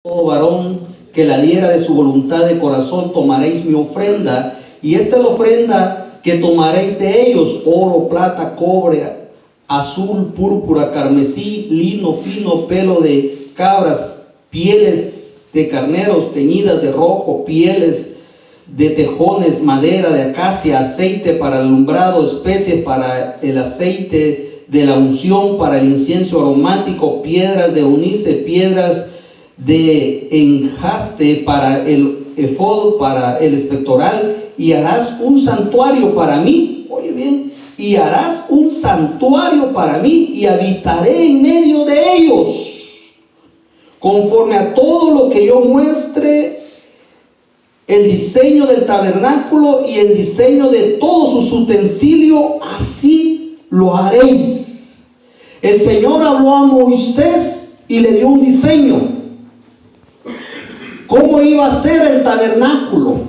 todo varón que la diera de su voluntad de corazón, tomaréis mi ofrenda, y esta es la ofrenda que tomaréis de ellos: oro, plata, cobre, azul, púrpura, carmesí, lino fino, pelo de cabras, pieles de carneros teñidas de rojo, pieles de tejones, madera de acacia, aceite para el alumbrado, especies para el aceite de la unción, para el incienso aromático, piedras de onice, piedras de enjaste para el efod, para el espectoral, y harás un santuario para mí. Oye bien, y harás un santuario para mí, y habitaré en medio de ellos, conforme a todo lo que yo muestre el diseño del tabernáculo y el diseño de todos sus utensilios, así lo haréis. El Señor habló a Moisés y le dio un diseño. ¿Cómo iba a ser el tabernáculo?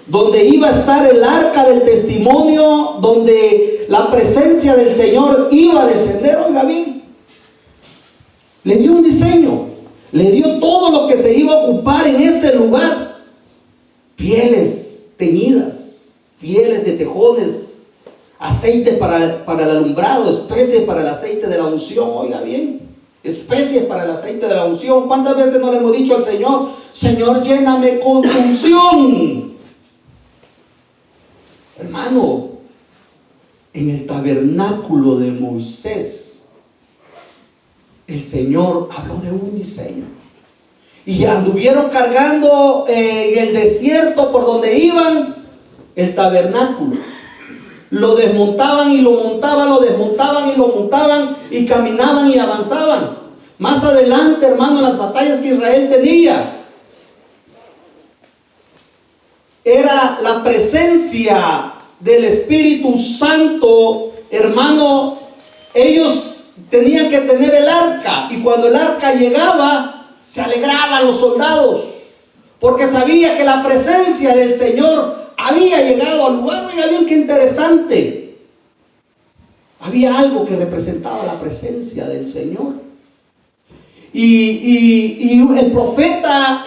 Donde iba a estar el arca del testimonio, donde la presencia del Señor iba a descender. Oiga bien, le dio un diseño, le dio todo lo que se iba a ocupar en ese lugar. Pieles teñidas, pieles de tejones, aceite para el alumbrado, especies para el aceite de la unción. Oiga bien, especies para el aceite de la unción. ¿Cuántas veces no le hemos dicho al Señor: Señor, lléname con tu unción? Hermano, en el tabernáculo de Moisés, el Señor habló de un diseño. Y anduvieron cargando en el desierto por donde iban el tabernáculo. Lo desmontaban y lo montaban, lo desmontaban y lo montaban, y caminaban y avanzaban. Más adelante, hermano, en las batallas que Israel tenía, era la presencia del Espíritu Santo, hermano. Ellos tenían que tener el arca, y cuando el arca llegaba, se alegraban los soldados, porque sabía que la presencia del Señor había llegado al lugar. Oiga bien, qué interesante. Había algo que representaba la presencia del Señor. Y el profeta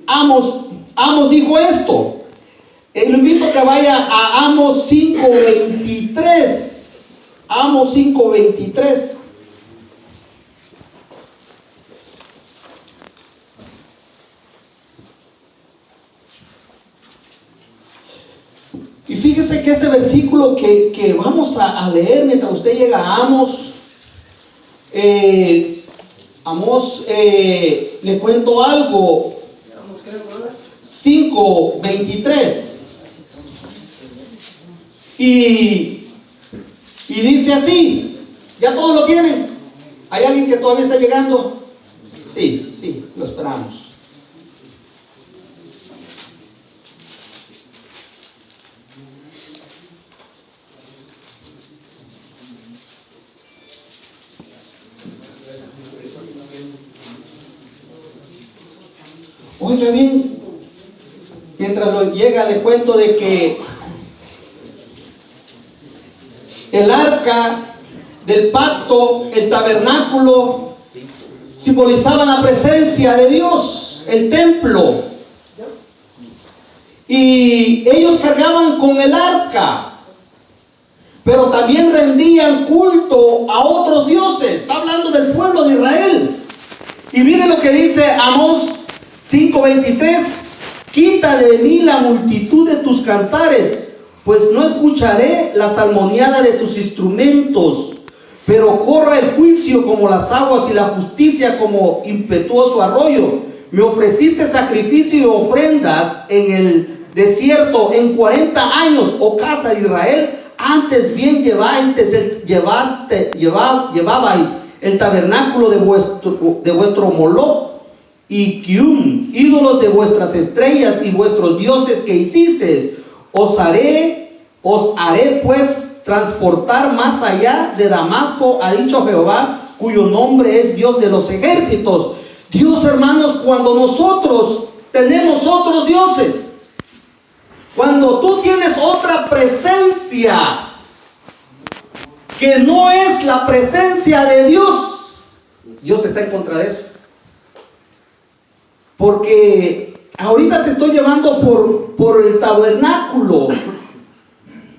Amos dijo esto. Lo invito a que vaya a Amos 5:23. Amos 5:23. Y fíjese que este versículo que vamos a leer mientras usted llega a Amos, le cuento algo. 5:23. Y dice así. ¿Ya todos lo tienen? ¿Hay alguien que todavía está llegando? Sí, lo esperamos. Oiga bien, mientras lo llega, le cuento de que el arca del pacto, el tabernáculo, simbolizaban la presencia de Dios, el templo. Y ellos cargaban con el arca, pero también rendían culto a otros dioses. Está hablando del pueblo de Israel. Y mire lo que dice Amós 5:23: quita de mí la multitud de tus cantares, pues no escucharé la salmodiada de tus instrumentos. Pero corra el juicio como las aguas y la justicia como impetuoso arroyo. Me ofreciste sacrificio y ofrendas en el desierto en 40 años, oh casa de Israel. Antes bien llevabais el tabernáculo de vuestro Moloch y Kium, ídolos de vuestras estrellas y vuestros dioses que hicisteis. Os haré pues transportar más allá de Damasco, ha dicho Jehová, cuyo nombre es Dios de los ejércitos. Dios, hermanos, cuando nosotros tenemos otros dioses, cuando tú tienes otra presencia, que no es la presencia de Dios, Dios está en contra de eso. Porque ahorita te estoy llevando por el tabernáculo,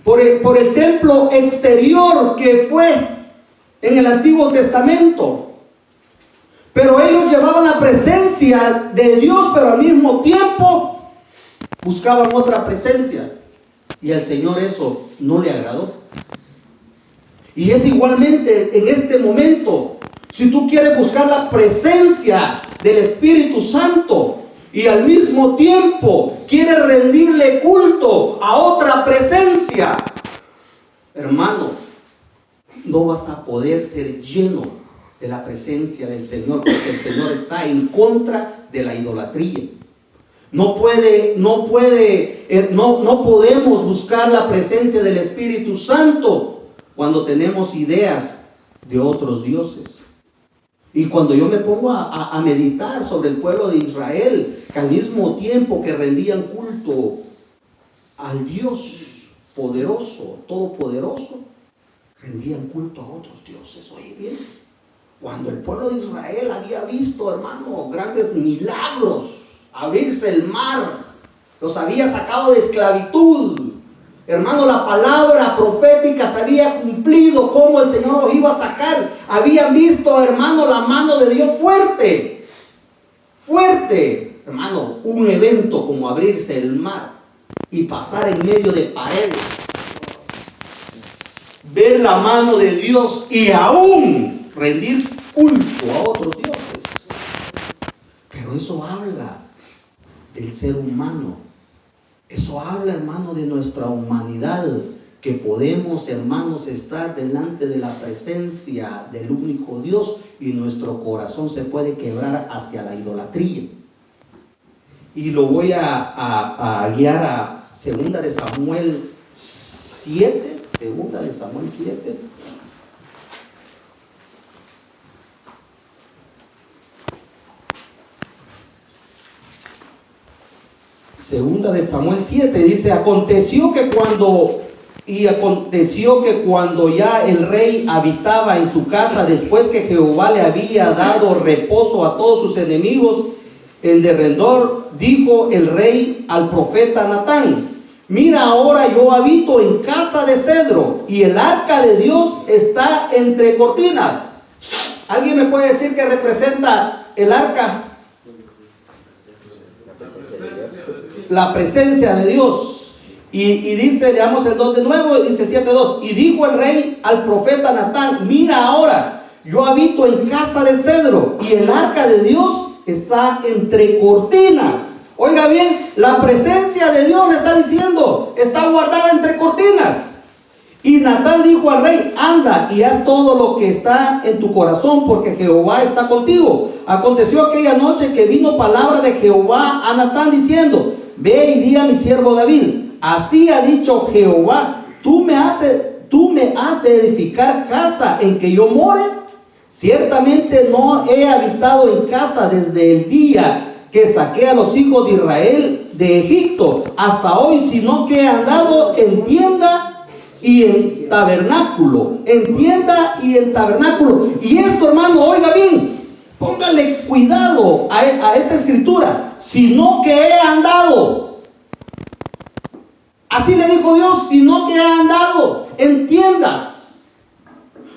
por el templo exterior que fue en el Antiguo Testamento. Pero ellos llevaban la presencia de Dios, pero al mismo tiempo buscaban otra presencia. Y al Señor eso no le agradó. Y es igualmente en este momento. Si tú quieres buscar la presencia del Espíritu Santo y al mismo tiempo quieres rendirle culto a otra presencia, hermano, no vas a poder ser lleno de la presencia del Señor, porque el Señor está en contra de la idolatría. No podemos buscar la presencia del Espíritu Santo cuando tenemos ideas de otros dioses. Y cuando yo me pongo a meditar sobre el pueblo de Israel, que al mismo tiempo que rendían culto al Dios poderoso, todopoderoso, rendían culto a otros dioses. Oye bien, cuando el pueblo de Israel había visto, hermano, grandes milagros, abrirse el mar, los había sacado de esclavitud, hermano, la palabra profética se había cumplido, cómo el Señor los iba a sacar. Habían visto, hermano, la mano de Dios fuerte, hermano, un evento como abrirse el mar y pasar en medio de paredes, ver la mano de Dios y aún rendir culto a otros dioses. Pero eso habla del ser humano. Eso habla, hermano, de nuestra humanidad, que podemos, hermanos, estar delante de la presencia del único Dios y nuestro corazón se puede quebrar hacia la idolatría. Y lo voy a guiar a 2 de Samuel 7, 2 de Samuel 7. Segunda de Samuel 7 dice: aconteció que cuando ya el rey habitaba en su casa, después que Jehová le había dado reposo a todos sus enemigos en derredor, dijo el rey al profeta Natán: mira, ahora yo habito en casa de cedro y el arca de Dios está entre cortinas. ¿Alguien me puede decir qué representa el arca? La presencia de Dios. Y dice, leamos el 2 de nuevo, dice el 7:2: y dijo el rey al profeta Natán: mira, ahora yo habito en casa de cedro y el arca de Dios está entre cortinas. Oiga bien, la presencia de Dios le está diciendo, está guardada entre cortinas. Y Natán dijo al rey: anda y haz todo lo que está en tu corazón, porque Jehová está contigo. Aconteció aquella noche que vino palabra de Jehová a Natán diciendo: ve y di a mi siervo David: así ha dicho Jehová, tú me has de edificar casa en que yo more. Ciertamente no he habitado en casa desde el día que saqué a los hijos de Israel de Egipto hasta hoy, sino que he andado en tienda y en tabernáculo, en tienda y en tabernáculo. Y esto, hermano, oiga bien, póngale cuidado a esta escritura: sino que he andado. Así le dijo Dios: sino que he andado en tiendas.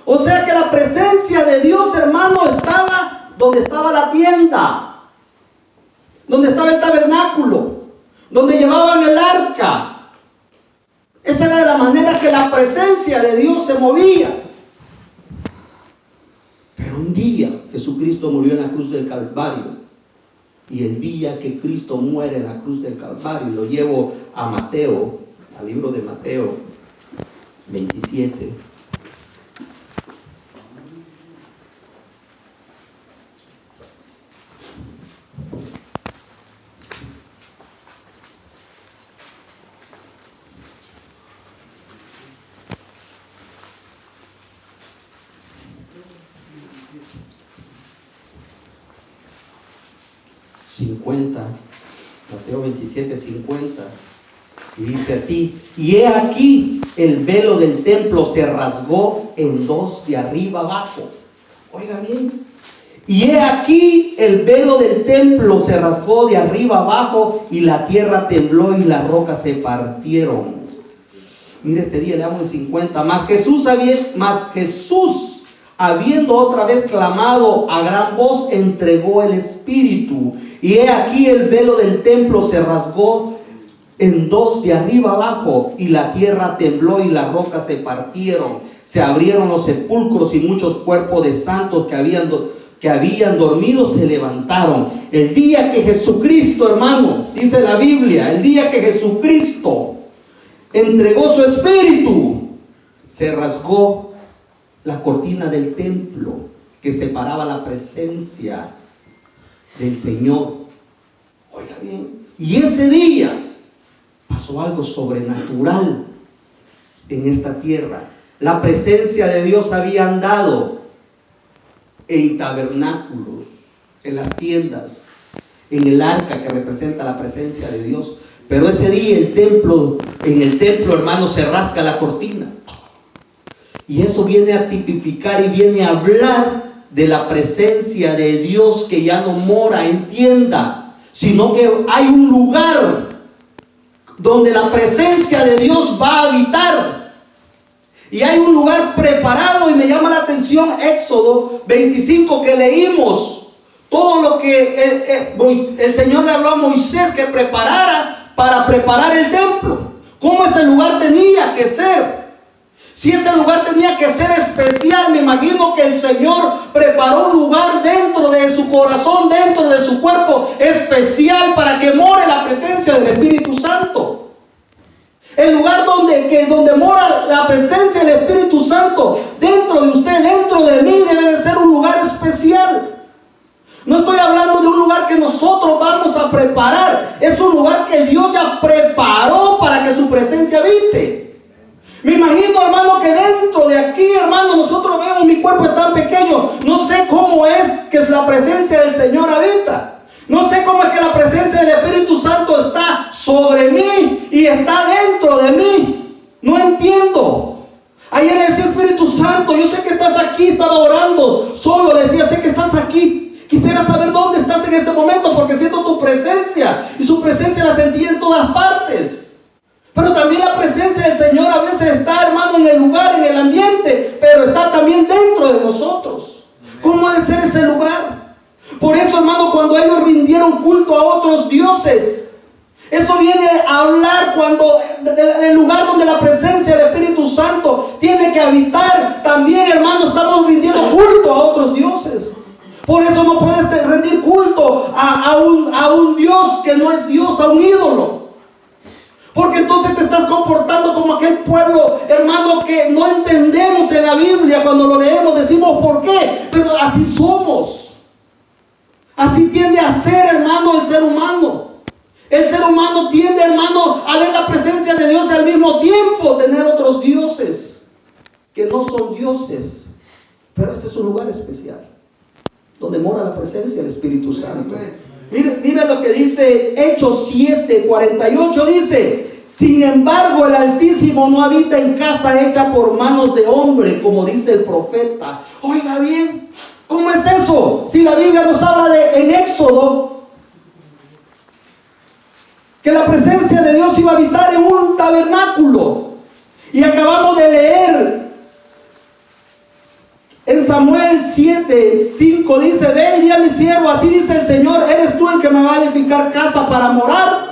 O sea que la presencia de Dios, hermano, estaba donde estaba la tienda, donde estaba el tabernáculo, donde llevaban el arca. Esa era la manera que la presencia de Dios se movía. Pero un día Jesucristo murió en la cruz del Calvario. Y el día que Cristo muere en la cruz del Calvario, lo llevo a Mateo, al libro de Mateo 27. Mateo 27:50 Y dice así: y he aquí el velo del templo se rasgó en dos de arriba abajo. Oiga bien. Y he aquí el velo del templo se rasgó de arriba abajo, y la tierra tembló y las rocas se partieron. Mire, este día le damos el 50. Mas Jesús, habiendo otra vez clamado a gran voz, entregó el Espíritu. Y he aquí el velo del templo se rasgó en dos de arriba abajo, y la tierra tembló y las rocas se partieron. Se abrieron los sepulcros, y muchos cuerpos de santos que habían dormido se levantaron. El día que Jesucristo, hermano, dice la Biblia, el día que Jesucristo entregó su Espíritu, se rasgó la cortina del templo que separaba la presencia del Señor. Oiga bien, y ese día pasó algo sobrenatural en esta tierra. La presencia de Dios había andado en tabernáculos, en las tiendas, en el arca que representa la presencia de Dios. Pero ese día en el templo, hermano, se rasga la cortina. Y eso viene a tipificar y viene a hablar de la presencia de Dios, que ya no mora en tienda, sino que hay un lugar donde la presencia de Dios va a habitar. Y hay un lugar preparado, y me llama la atención Éxodo 25 que leímos. Todo lo que el Señor le habló a Moisés que preparara para preparar el templo. ¿Cómo ese lugar tenía que ser? Si ese lugar tenía que ser especial, me imagino que el Señor preparó un lugar dentro de su corazón, dentro de su cuerpo, especial para que more la presencia del Espíritu Santo. El lugar donde mora la presencia del Espíritu Santo, dentro de usted, dentro de mí, debe de ser un lugar especial. No estoy hablando de un lugar que nosotros vamos a preparar. Es un lugar que Dios ya preparó para que su presencia habite. Me imagino, hermano, que dentro de aquí, hermano, nosotros vemos, mi cuerpo es tan pequeño. No sé cómo es que la presencia del Señor habita. No sé cómo es que la presencia del Espíritu Santo está sobre mí y está dentro de mí. No entiendo. Ayer le decía: Espíritu Santo, yo sé que estás aquí. Estaba orando solo, le decía: sé que estás aquí. Quisiera saber dónde estás en este momento, porque siento tu presencia, y su presencia la sentí en todas partes. Pero también la presencia del Señor a veces está, hermano, en el lugar, en el ambiente, pero está también dentro de nosotros. ¿Cómo ha de ser ese lugar? Por eso, hermano, cuando ellos rindieron culto a otros dioses, eso viene a hablar del lugar donde la presencia del Espíritu Santo tiene que habitar. También, hermano, estamos rindiendo culto a otros dioses. Por eso no puedes rendir culto a un Dios que no es Dios, a un ídolo. Porque entonces te estás comportando como aquel pueblo, hermano, que no entendemos en la Biblia. Cuando lo leemos decimos: ¿por qué? Pero así somos. Así tiende a ser, hermano, el ser humano. El ser humano tiende, hermano, a ver la presencia de Dios y al mismo tiempo tener otros dioses que no son dioses. Pero este es un lugar especial, donde mora la presencia del Espíritu Santo. Mira lo que dice Hechos 7:48, dice: sin embargo, el Altísimo no habita en casa hecha por manos de hombre, como dice el profeta. Oiga bien, ¿cómo es eso? Si la Biblia nos habla en Éxodo que la presencia de Dios iba a habitar en un tabernáculo, y acabamos de leer en Samuel 7:5, dice: ve y di a mi siervo, así dice el Señor, ¿eres tú el que me va a edificar casa para morar?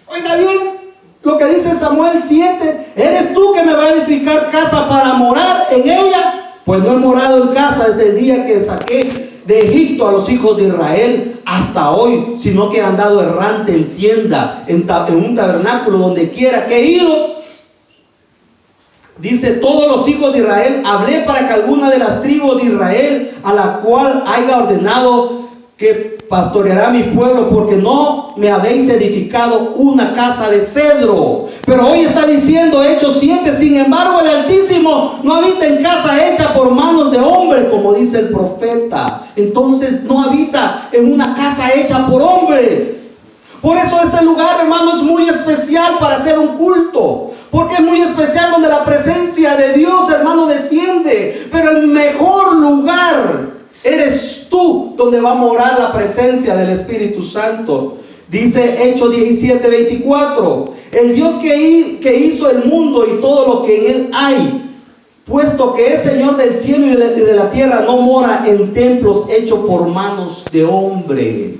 Oiga bien lo que dice Samuel 7: ¿eres tú que me va a edificar casa para morar en ella? Pues no he morado en casa desde el día que saqué de Egipto a los hijos de Israel hasta hoy, sino que he andado errante en tienda, en un tabernáculo, donde quiera que he ido. Dice: todos los hijos de Israel hablé para que alguna de las tribus de Israel, a la cual haya ordenado que pastoreará mi pueblo, porque no me habéis edificado una casa de cedro. Pero hoy está diciendo Hechos 7: sin embargo, el Altísimo no habita en casa hecha por manos de hombre, como dice el profeta. Entonces no habita en una casa hecha por hombres. Por eso este lugar, hermano, es muy especial para hacer un culto. Porque es muy especial donde la presencia de Dios, hermano, desciende. Pero el mejor lugar eres tú, donde va a morar la presencia del Espíritu Santo. Dice Hechos 17:24. El Dios que hizo el mundo y todo lo que en él hay, puesto que es Señor del cielo y de la tierra, no mora en templos hechos por manos de hombre.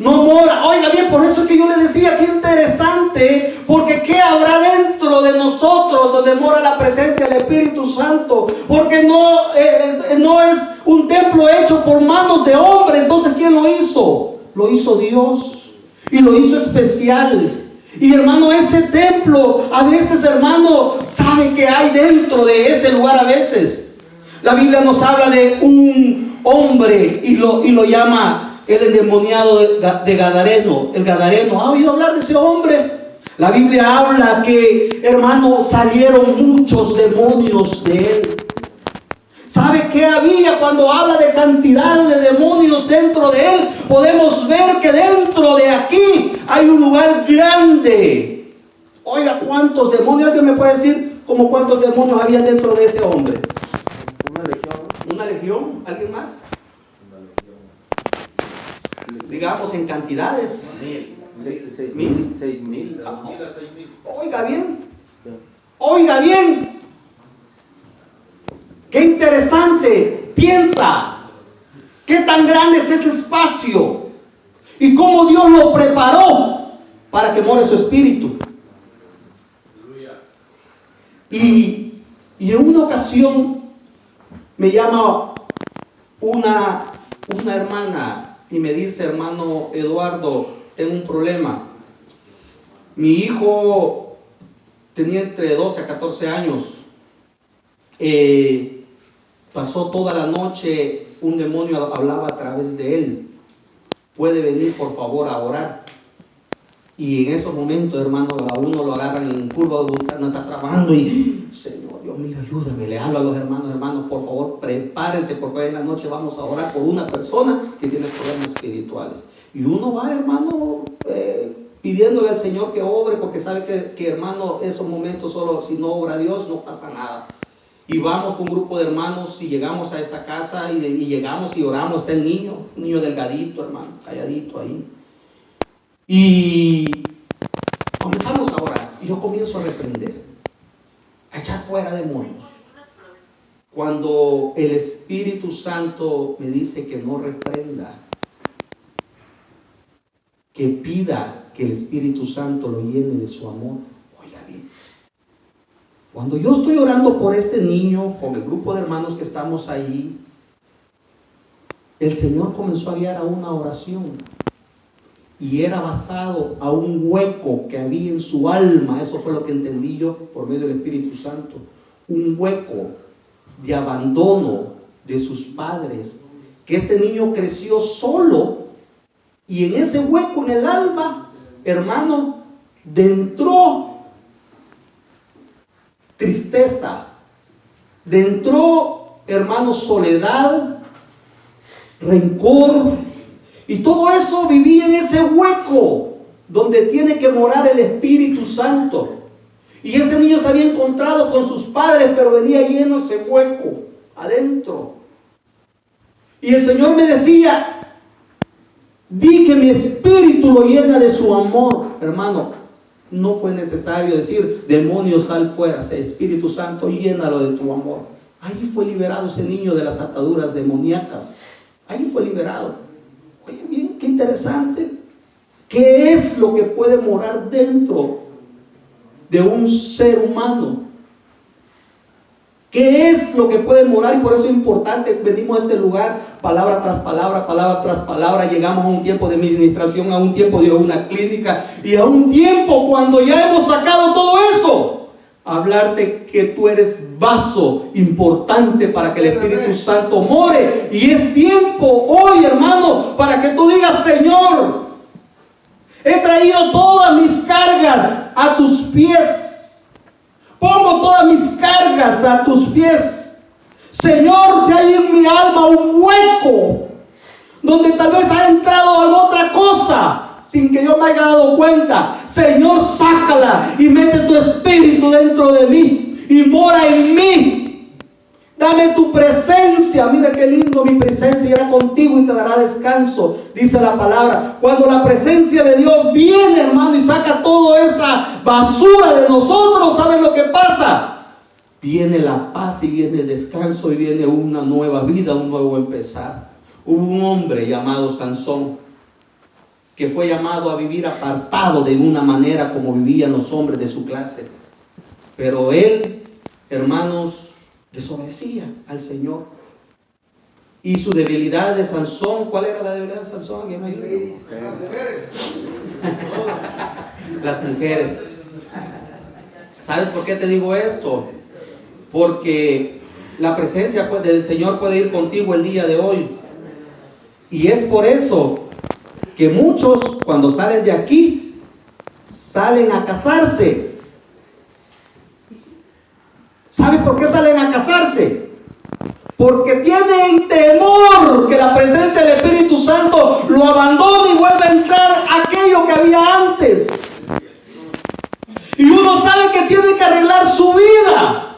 No mora, oiga bien, por eso es que yo le decía, qué interesante, porque ¿qué habrá dentro de nosotros donde mora la presencia del Espíritu Santo? Porque no es un templo hecho por manos de hombre. Entonces, ¿quién lo hizo? Lo hizo Dios, y lo hizo especial. Y hermano, ese templo, a veces, hermano, ¿sabe qué hay dentro de ese lugar? A veces la Biblia nos habla de un hombre y lo llama el endemoniado de Gadareno. El Gadareno, ¿ha oído hablar de ese hombre? La Biblia habla que, hermano, salieron muchos demonios de él. ¿Sabe qué había cuando habla de cantidad de demonios dentro de él? Podemos ver que dentro de aquí hay un lugar grande. Oiga, ¿cuántos demonios? ¿Alguien me puede decir como cuántos demonios había dentro de ese hombre? Una legión. ¿Una legión? ¿Alguien más? Digamos en cantidades. 6,000. Oiga bien. Oiga bien. Qué interesante. Piensa qué tan grande es ese espacio y cómo Dios lo preparó para que more su espíritu. Y en una ocasión me llama una hermana y me dice: hermano Eduardo, tengo un problema. Mi hijo tenía entre 12 a 14 años. Pasó toda la noche, un demonio hablaba a través de él. ¿Puede venir por favor a orar? Y en esos momentos, hermano, a uno lo agarran en curva, no está trabajando y Señor, Dios mío, ayúdame. Le hablo a los hermanos, por favor, prepárense, porque en la noche vamos a orar por una persona que tiene problemas espirituales. Y uno va, hermano, pidiéndole al Señor que obre, porque sabe que hermano, esos momentos solo si no obra Dios no pasa nada. Y vamos con un grupo de hermanos y llegamos a esta casa y llegamos y oramos. Está el niño, un niño delgadito, hermano, calladito ahí. Y comenzamos a orar y yo comienzo a reprender, a echar fuera demonios. Cuando el Espíritu Santo me dice que no reprenda, que pida que el Espíritu Santo lo llene de su amor. Oiga bien, cuando yo estoy orando por este niño con el grupo de hermanos que estamos ahí, el Señor comenzó a guiar a una oración. Y era basado a un hueco que había en su alma. Eso fue lo que entendí yo por medio del Espíritu Santo. Un hueco de abandono de sus padres. Que este niño creció solo. Y en ese hueco en el alma, hermano, entró tristeza. Entró, hermano, soledad, rencor. Y todo eso vivía en ese hueco donde tiene que morar el Espíritu Santo. Y ese niño se había encontrado con sus padres, pero venía lleno ese hueco adentro. Y el Señor me decía: di que mi espíritu lo llena de su amor. Hermano, no fue necesario decir: demonio, sal fuera. Espíritu Santo, llénalo de tu amor. Ahí fue liberado ese niño de las ataduras demoníacas. Ahí fue liberado. Oye bien, qué interesante. ¿Qué es lo que puede morar dentro de un ser humano? ¿Qué es lo que puede morar? Y por eso es importante, venimos a este lugar, palabra tras palabra, llegamos a un tiempo de administración, a un tiempo de una clínica, y a un tiempo cuando ya hemos sacado todo eso, hablarte que tú eres vaso importante para que el Espíritu Santo more. Y es tiempo hoy, hermano, para que tú digas: Señor, he traído todas mis cargas a tus pies. Pongo todas mis cargas a tus pies. Señor, si hay en mi alma un hueco donde tal vez ha entrado alguna otra cosa, sin que yo me haya dado cuenta. Señor, sácala y mete tu espíritu dentro de mí y mora en mí. Dame tu presencia. Mira qué lindo, mi presencia irá contigo y te dará descanso, dice la palabra. Cuando la presencia de Dios viene, hermano, y saca toda esa basura de nosotros, ¿saben lo que pasa? Viene la paz y viene el descanso y viene una nueva vida, un nuevo empezar. Hubo un hombre llamado Sansón que fue llamado a vivir apartado de una manera como vivían los hombres de su clase. Pero él, hermanos, desobedecía al Señor. Y su debilidad de Sansón, ¿cuál era la debilidad de Sansón? ¿Alguien me dice? Las mujeres. ¿Sabes por qué te digo esto? Porque la presencia del Señor puede ir contigo el día de hoy. Y es por eso que muchos, cuando salen de aquí, salen a casarse. ¿Sabe por qué salen a casarse? Porque tienen temor que la presencia del Espíritu Santo lo abandone y vuelva a entrar aquello que había antes. Y uno sabe que tiene que arreglar su vida.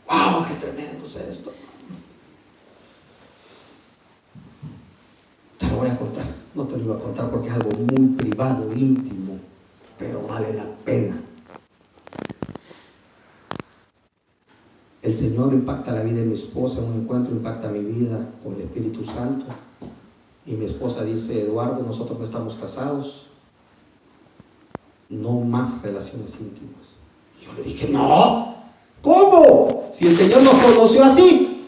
¡Wow! ¡Qué tremendo es esto! Te lo voy a contar. No te lo voy a contar porque es algo muy privado, íntimo, pero vale la pena. El Señor impacta la vida de mi esposa, un encuentro impacta mi vida con el Espíritu Santo. Y mi esposa dice: Eduardo, nosotros no estamos casados, no más relaciones íntimas. Y yo le dije: no, ¿cómo? Si el Señor nos conoció así.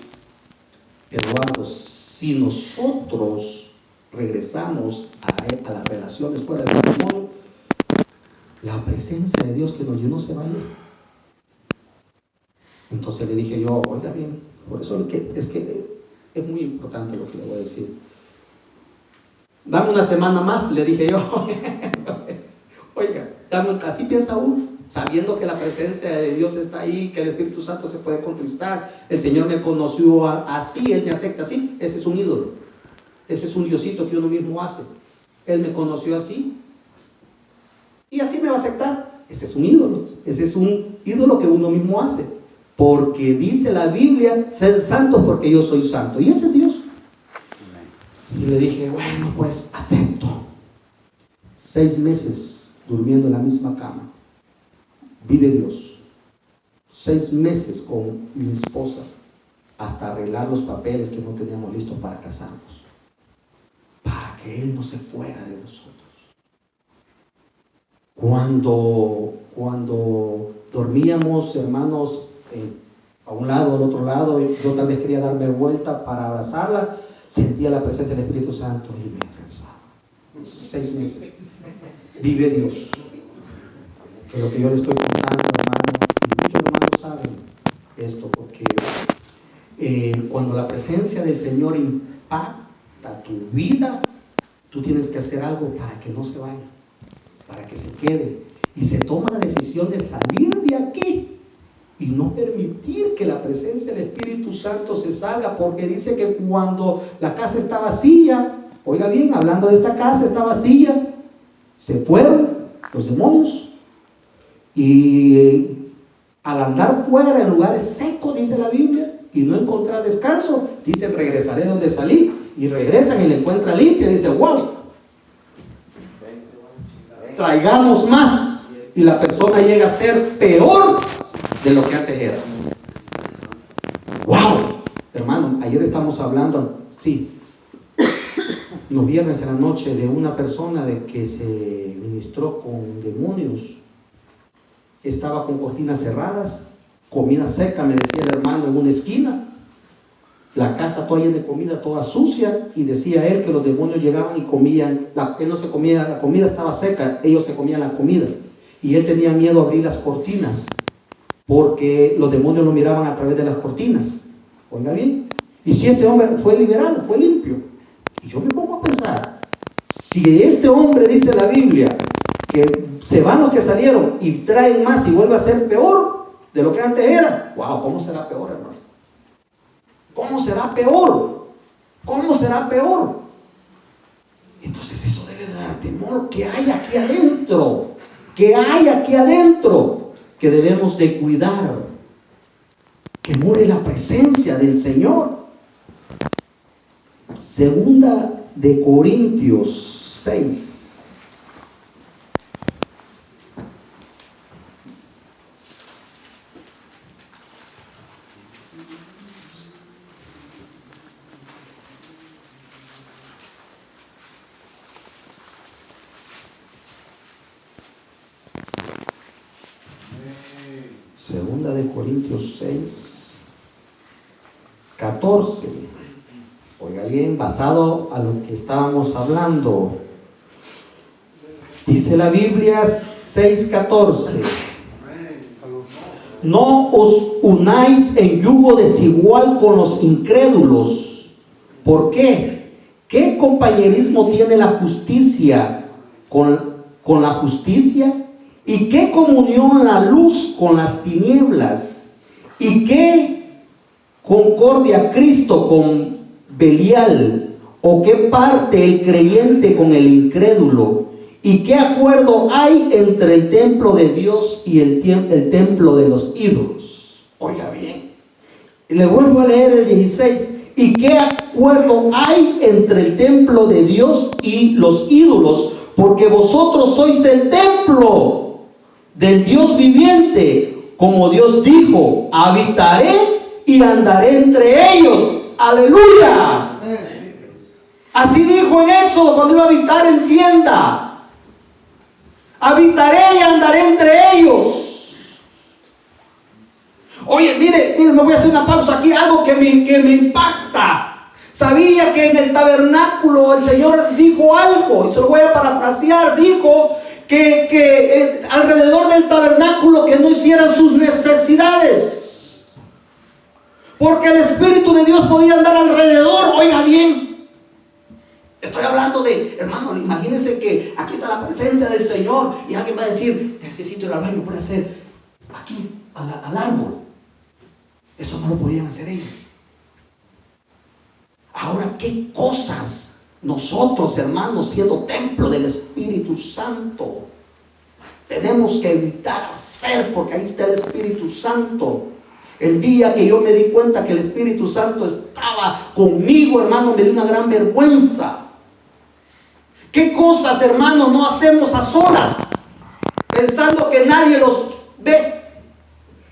Eduardo, si nosotros regresamos a las relaciones fuera del matrimonio, la presencia de Dios que nos llenó se va a ir. Entonces le dije yo: oiga bien, por eso es que es muy importante lo que le voy a decir. Dame una semana más, le dije yo. Oiga, así piensa uno, sabiendo que la presencia de Dios está ahí, que el Espíritu Santo se puede contristar. El Señor me conoció así, Él me acepta así. Ese es un ídolo, ese es un diosito que uno mismo hace. Él me conoció así y así me va a aceptar. Ese es un ídolo, ese es un ídolo que uno mismo hace. Porque dice la Biblia: sed santos porque yo soy santo. Y ese es Dios. Y le dije: bueno, pues acepto. 6 meses durmiendo en la misma cama. Vive Dios. 6 meses con mi esposa hasta arreglar los papeles que no teníamos listos para casarnos. Para que Él no se fuera de nosotros. Cuando dormíamos, hermanos, a un lado, al otro lado, yo tal vez quería darme vuelta para abrazarla, sentía la presencia del Espíritu Santo y me regresaba. 6 meses. Vive Dios. Que lo que yo le estoy contando, hermano, y muchos hermanos saben esto, porque cuando la presencia del Señor impacta tu vida, tú tienes que hacer algo para que no se vaya, para que se quede. Y se toma la decisión de salir de aquí y no permitir que la presencia del Espíritu Santo se salga, porque dice que cuando la casa está vacía, oiga bien, hablando de esta casa, está vacía, se fueron los demonios y al andar fuera en lugares secos, dice la Biblia, y no encontrar descanso, dice: regresaré donde salí, y regresan y la encuentran limpia, y dice: wow, traigamos más, y la persona llega a ser peor de lo que antes era. ¡Wow! Hermano, ayer estamos hablando, sí, los viernes en la noche, de una persona de que se ministró con demonios. Estaba con cortinas cerradas, comida seca, me decía el hermano, en una esquina. La casa toda llena de comida, toda sucia, y decía él que los demonios llegaban y comían. Él no se comía, la comida estaba seca, ellos se comían la comida. Y él tenía miedo a abrir las cortinas, porque los demonios lo miraban a través de las cortinas. Oiga bien. Y si este hombre fue liberado, fue limpio. Y yo me pongo a pensar, si este hombre, dice la Biblia, que se van los que salieron y traen más y vuelve a ser peor de lo que antes era, wow, ¿cómo será peor, hermano? ¿Cómo será peor? ¿Cómo será peor? Entonces eso debe dar temor. ¿Qué hay aquí adentro? ¿Qué hay aquí adentro? Que debemos de cuidar. Que more la presencia del Señor. Segunda de Corintios 6. Segunda de Corintios 6, 14. Oiga bien, basado a lo que estábamos hablando. Dice la Biblia 6:14. No os unáis en yugo desigual con los incrédulos. ¿Por qué? ¿Qué compañerismo tiene la justicia con la justicia? ¿Y qué comunión la luz con las tinieblas? ¿Y qué concordia Cristo con Belial? ¿O qué parte el creyente con el incrédulo? ¿Y qué acuerdo hay entre el templo de Dios y el templo de los ídolos? Oiga bien, le vuelvo a leer el 16. ¿Y qué acuerdo hay entre el templo de Dios y los ídolos? Porque vosotros sois el templo del Dios viviente, como Dios dijo: habitaré y andaré entre ellos. ¡Aleluya! Así dijo en Éxodo cuando iba a habitar en tienda. Habitaré y andaré entre ellos. Oye, mire, me voy a hacer una pausa aquí, algo que me impacta. Sabía que en el tabernáculo el Señor dijo algo, y se lo voy a parafrasear. Dijo que alrededor del tabernáculo que no hicieran sus necesidades, porque el Espíritu de Dios podía andar alrededor. Oiga bien, estoy hablando de, hermano, imagínense que aquí está la presencia del Señor y alguien va a decir: necesito ir al baño, puede hacer aquí al árbol. Eso no lo podían hacer ellos. Ahora, ¿qué cosas nosotros, hermanos, siendo templo del Espíritu Santo, tenemos que evitar hacer? Porque ahí está el Espíritu Santo. El día que yo me di cuenta que el Espíritu Santo estaba conmigo, hermano, me dio una gran vergüenza. ¿Qué cosas, hermano, no hacemos a solas, pensando que nadie los ve?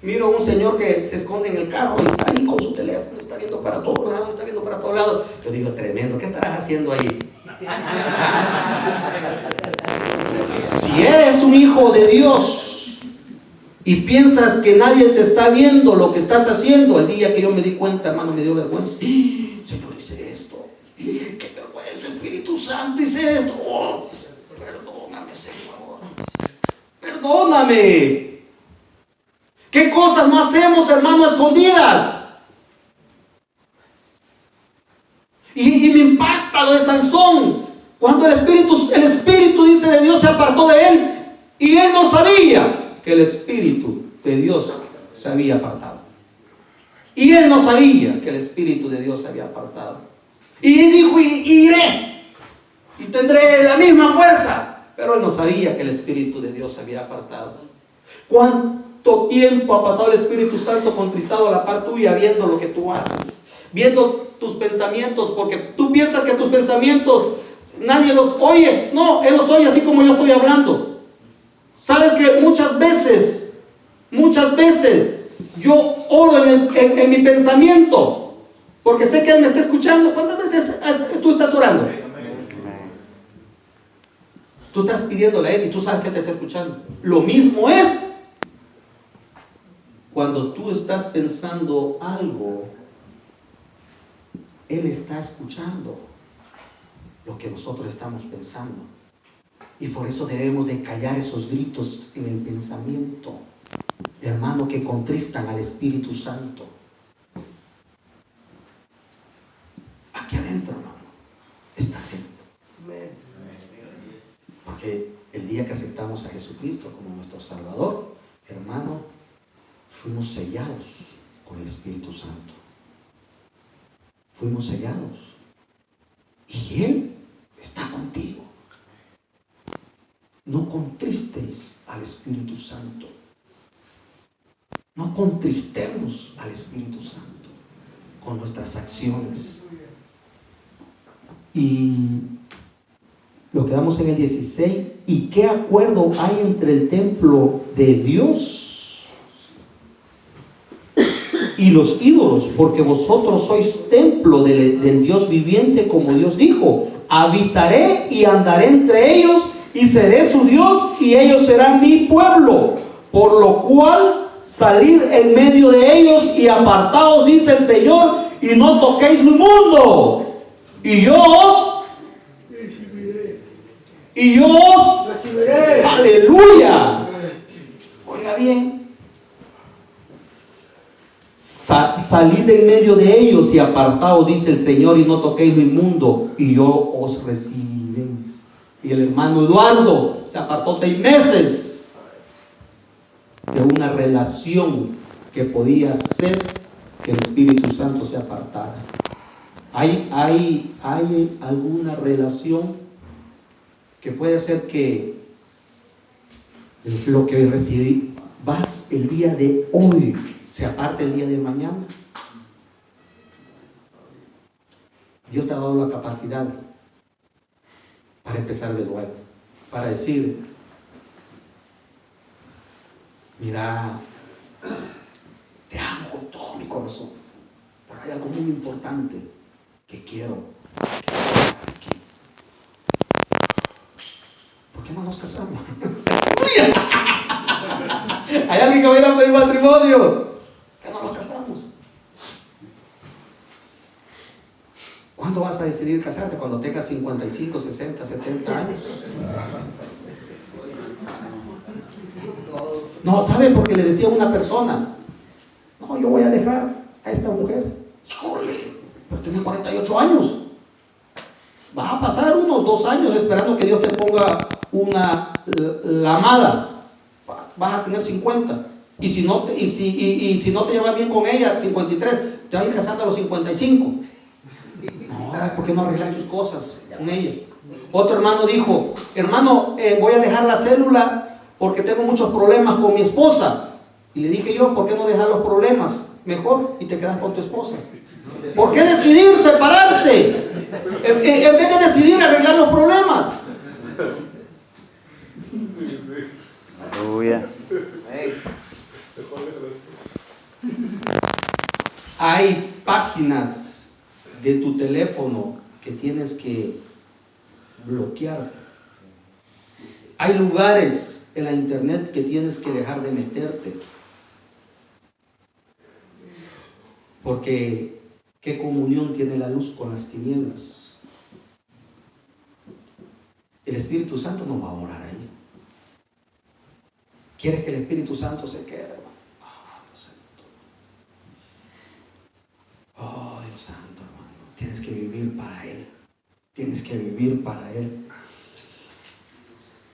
Miro a un señor que se esconde en el carro y está ahí con su teléfono, está viendo para todos lados, está viendo para todos lados. Yo digo: tremendo, ¿qué estarás haciendo ahí? Si eres un hijo de Dios y piensas que nadie te está viendo lo que estás haciendo, el día que yo me di cuenta, hermano, me dio vergüenza. Señor, hice esto. Qué vergüenza, Espíritu Santo, hice esto. Oh, perdóname, Señor. Perdóname. ¿Qué cosas no hacemos, hermano, escondidas? Y me impacta lo de Sansón, cuando el Espíritu, dice, de Dios se apartó de él, y él no sabía que el Espíritu de Dios se había apartado. Y él no sabía que el Espíritu de Dios se había apartado. Y dijo: iré y tendré la misma fuerza. Pero él no sabía que el Espíritu de Dios se había apartado. ¿Cuánto tiempo ha pasado el Espíritu Santo contristado a la par tuya, viendo lo que tú haces, viendo tus pensamientos? Porque tú piensas que tus pensamientos nadie los oye. No, Él los oye así como yo estoy hablando. Sabes que muchas veces yo oro en mi pensamiento, porque sé que Él me está escuchando. ¿Cuántas veces tú estás orando? Tú estás pidiéndole a Él y tú sabes que te está escuchando. Lo mismo es cuando tú estás pensando algo. Él está escuchando lo que nosotros estamos pensando. Y por eso debemos de callar esos gritos en el pensamiento, hermano, que contristan al Espíritu Santo. Aquí adentro, hermano, está Él. Porque el día que aceptamos a Jesucristo como nuestro Salvador, hermano, fuimos sellados con el Espíritu Santo. Fuimos sellados. Y Él está contigo. no contristéis al Espíritu Santo. No contristemos al Espíritu Santo con nuestras acciones. Y lo quedamos en el 16. ¿Y qué acuerdo hay entre el templo de Dios y los ídolos? Porque vosotros sois templo del Dios viviente, como Dios dijo: habitaré y andaré entre ellos, y seré su Dios, y ellos serán mi pueblo. Por lo cual salid en medio de ellos y apartaos, dice el Señor, y no toquéis lo inmundo. Y yo os recibiré. Aleluya. Oiga bien. Salid en medio de ellos y apartaos, dice el Señor, y no toquéis lo inmundo, y yo os recibiréis. Y el hermano Eduardo se apartó 6 meses de una relación que podía hacer que el Espíritu Santo se apartara. ¿Hay alguna relación que puede hacer que lo que recibí vas el día de hoy se aparte el día de mañana? Dios te ha dado la capacidad para empezar de nuevo, para decir: mira, te amo con todo mi corazón, pero hay algo muy importante que quiero aquí. ¿Por qué no nos casamos? ¿Hay alguien que vaya a pedir matrimonio? ¿Por qué no nos casamos? ¿Cuándo vas a decidir casarte? Cuando tengas 55, 60, 70 años. No, ¿sabe? Porque le decía a una persona: no, yo voy a dejar a esta mujer. Híjole, pero tiene 48 años. Va a pasar unos 2 años esperando que Dios te ponga la amada. Vas a tener 50. Y si no te llevas bien con ella, 53, te vas a ir casando a los 55. No, ¿por qué no arreglas tus cosas con ella? Otro hermano dijo: hermano, voy a dejar la célula porque tengo muchos problemas con mi esposa. Y le dije yo: ¿por qué no dejar los problemas mejor y te quedas con tu esposa? ¿Por qué decidir separarse en vez de decidir arreglar los problemas? Aleluya. Hay páginas de tu teléfono que tienes que bloquear. Hay lugares en la internet que tienes que dejar de meterte. Porque ¿qué comunión tiene la luz con las tinieblas? El Espíritu Santo no va a morar ahí. ¿Quieres que el Espíritu Santo se quede, hermano? Oh, Dios santo. Oh, Dios santo, hermano. Tienes que vivir para Él. Tienes que vivir para Él.